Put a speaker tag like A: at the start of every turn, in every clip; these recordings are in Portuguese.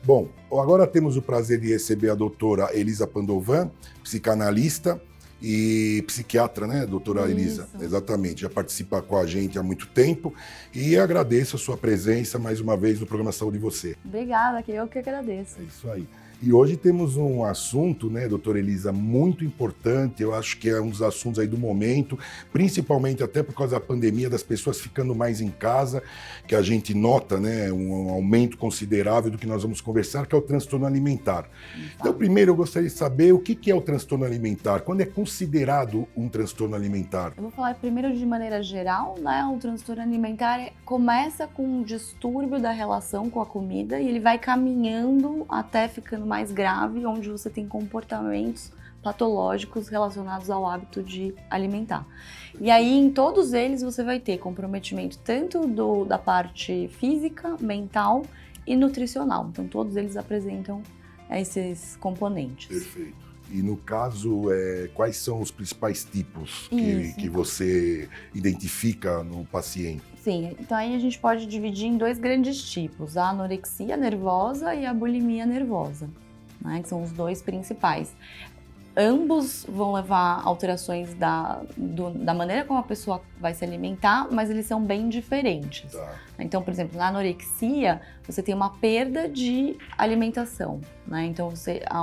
A: Bom, agora temos o prazer de receber a doutora Elisa Pandovan, psicanalista e psiquiatra, né, doutora Elisa? Exatamente, já participa com a gente há muito tempo e agradeço a sua presença mais uma vez no programa Saúde e Você.
B: Obrigada, eu que agradeço.
A: É isso aí. E hoje temos um assunto, né, doutora Elisa, muito importante, eu acho que é um dos assuntos aí do momento, principalmente até por causa da pandemia, das pessoas ficando mais em casa, que a gente nota, né, um aumento considerável do que nós vamos conversar, que é o transtorno alimentar. Então, primeiro eu gostaria de saber o que é o transtorno alimentar, quando é considerado um transtorno alimentar?
B: Eu vou falar primeiro de maneira geral, né, o transtorno alimentar começa com um distúrbio da relação com a comida e ele vai caminhando até ficando mais grave, onde você tem comportamentos patológicos relacionados ao hábito de alimentar. E aí, em todos eles, você vai ter comprometimento tanto da parte física, mental e nutricional. Então, todos eles apresentam esses componentes.
A: Perfeito. E no caso, quais são os principais tipos que você identifica no paciente?
B: Sim, então aí a gente pode dividir em dois grandes tipos, a anorexia nervosa e a bulimia nervosa, né, que são os dois principais. Ambos vão levar alterações da maneira como a pessoa vai se alimentar, mas eles são bem diferentes.
A: Tá.
B: Então, por exemplo, na anorexia, você tem uma perda de alimentação, né? Então,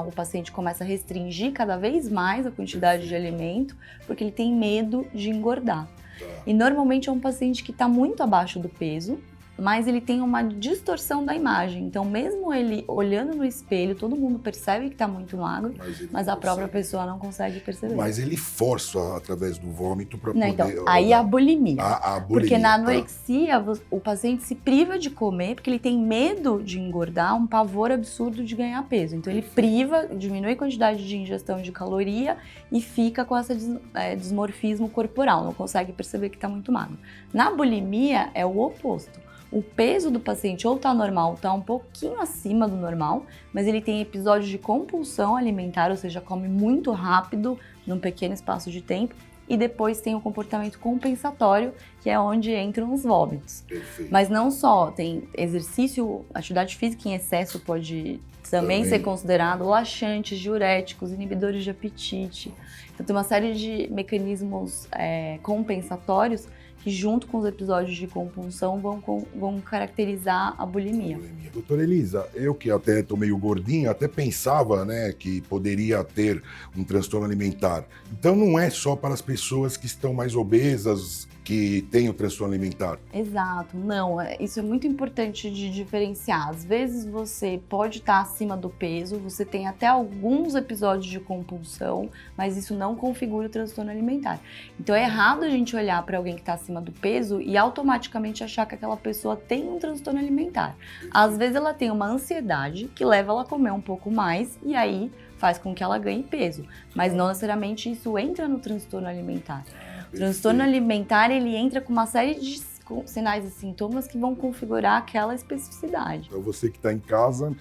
B: o paciente começa a restringir cada vez mais a quantidade de alimento, porque ele tem medo de engordar.
A: Tá.
B: E normalmente é um paciente que está muito abaixo do peso, mas ele tem uma distorção da imagem. Então, mesmo ele olhando no espelho, todo mundo percebe que está muito magro, mas a própria pessoa não consegue perceber.
A: Mas ele força através do vômito para poder...
B: Então, aí a bulimia.
A: A bulimia.
B: Porque na anorexia, o paciente se priva de comer porque ele tem medo de engordar, um pavor absurdo de ganhar peso. Então, ele priva, diminui a quantidade de ingestão de caloria e fica com esse dismorfismo corporal, não consegue perceber que está muito magro. Na bulimia, é o oposto. O peso do paciente ou está normal, ou está um pouquinho acima do normal, mas ele tem episódios de compulsão alimentar, ou seja, come muito rápido num pequeno espaço de tempo, e depois tem o comportamento compensatório, que é onde entram os vômitos.
A: Perfeito.
B: Mas não só, tem exercício, atividade física em excesso pode também ser considerado, laxantes, diuréticos, inibidores de apetite. Então tem uma série de mecanismos compensatórios que junto com os episódios de compulsão vão caracterizar a bulimia.
A: Doutora Elisa, eu que até tô meio gordinho, até pensava, né, que poderia ter um transtorno alimentar. Então não é só para as pessoas que estão mais obesas que têm o transtorno alimentar.
B: Exato, não, isso é muito importante de diferenciar. Às vezes você pode estar acima do peso, você tem até alguns episódios de compulsão, mas isso não configura o transtorno alimentar. Então é errado a gente olhar para alguém que está acima do peso e automaticamente achar que aquela pessoa tem um transtorno alimentar. Às vezes ela tem uma ansiedade que leva ela a comer um pouco mais e aí faz com que ela ganhe peso, mas não necessariamente isso entra no transtorno alimentar. O transtorno alimentar, ele entra com uma série de sinais e sintomas que vão configurar aquela especificidade.
A: Então você que está em casa,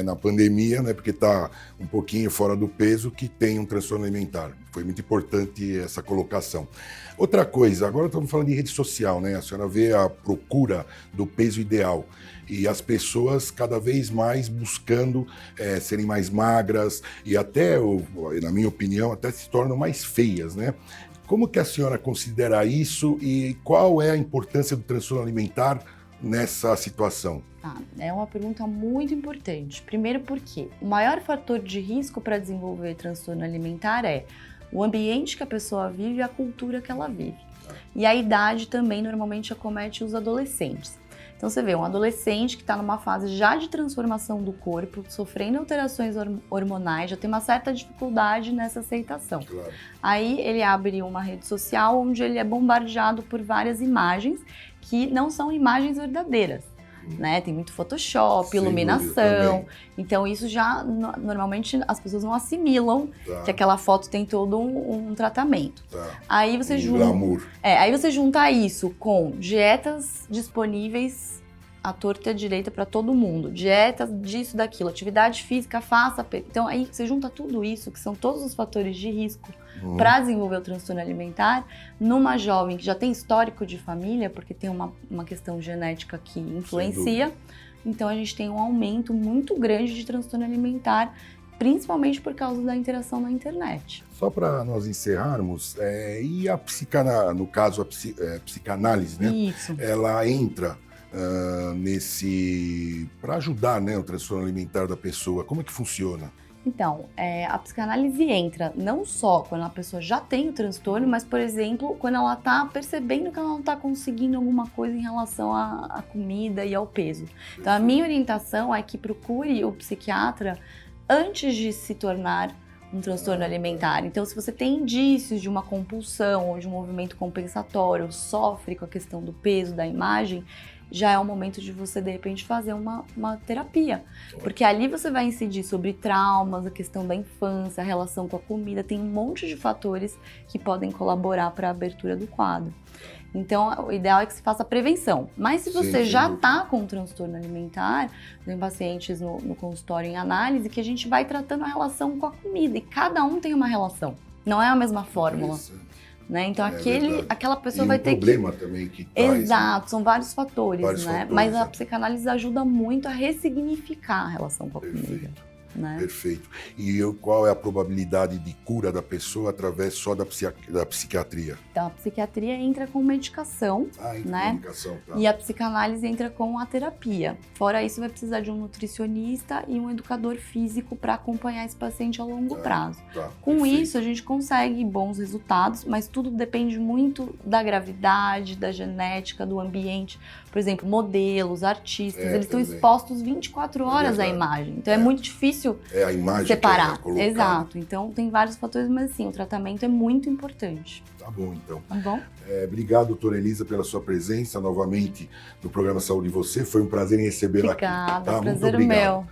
A: na pandemia, né, porque está um pouquinho fora do peso, que tem um transtorno alimentar. Foi muito importante essa colocação. Outra coisa, agora estamos falando de rede social, né? A senhora vê a procura do peso ideal e as pessoas cada vez mais buscando serem mais magras e até, na minha opinião, até se tornam mais feias, né? Como que a senhora considera isso e qual é a importância do transtorno alimentar nessa situação?
B: É uma pergunta muito importante. Primeiro porque o maior fator de risco para desenvolver transtorno alimentar é o ambiente que a pessoa vive e a cultura que ela vive. E a idade também normalmente acomete os adolescentes. Então você vê um adolescente que está numa fase já de transformação do corpo, sofrendo alterações hormonais, já tem uma certa dificuldade nessa aceitação.
A: Claro.
B: Aí ele abre uma rede social onde ele é bombardeado por várias imagens que não são imagens verdadeiras. Né? Tem muito Photoshop, iluminação, então isso já, normalmente as pessoas não assimilam que aquela foto tem todo um tratamento. Aí você aí você junta isso com dietas disponíveis à torta e à direita para todo mundo, dietas disso, daquilo, atividade física, então aí você junta tudo isso, que são todos os fatores de risco para desenvolver o transtorno alimentar, numa jovem que já tem histórico de família, porque tem uma questão genética que influencia, então a gente tem um aumento muito grande de transtorno alimentar, principalmente por causa da interação na internet.
A: Só para nós encerrarmos, e a no caso, a psicanálise, né?
B: Isso.
A: Ela entra para ajudar, né, o transtorno alimentar da pessoa. Como é que funciona?
B: Então, a psicanálise entra não só quando a pessoa já tem o transtorno, mas, por exemplo, quando ela está percebendo que ela não está conseguindo alguma coisa em relação à comida e ao peso. Então, a minha orientação é que procure o psiquiatra antes de se tornar um transtorno alimentar. Então, se você tem indícios de uma compulsão ou de um movimento compensatório, sofre com a questão do peso, da imagem, já é o momento de você, de repente, fazer uma terapia. Porque ali você vai incidir sobre traumas, a questão da infância, a relação com a comida, tem um monte de fatores que podem colaborar para a abertura do quadro. Então, o ideal é que se faça a prevenção. Mas se você já está com um transtorno alimentar, tem pacientes no consultório em análise, que a gente vai tratando a relação com a comida. E cada um tem uma relação, não é a mesma fórmula. Né? Então, aquela pessoa vai ter
A: problema também que
B: traz. Exato, são vários fatores, né? Mas a psicanálise ajuda muito a ressignificar a relação com a comida. Né?
A: Perfeito. E qual é a probabilidade de cura da pessoa através só da psiquiatria?
B: Então, a psiquiatria entra com medicação, né?
A: Medicação, tá.
B: E a psicanálise entra com a terapia. Fora isso, vai precisar de um nutricionista e um educador físico para acompanhar esse paciente a longo prazo. Com isso, a gente consegue bons resultados, mas tudo depende muito da gravidade, da genética, do ambiente. Por exemplo, modelos, artistas, eles estão expostos 24 horas à imagem. Então, é muito difícil
A: a imagem
B: separar. Exato. Então, tem vários fatores, mas assim, o tratamento é muito importante.
A: Tá bom, então.
B: Tá bom?
A: Obrigado, doutora Elisa, pela sua presença novamente no programa Saúde e Você. Foi um prazer em recebê-la aqui.
B: Obrigada,
A: Tá?
B: prazer meu.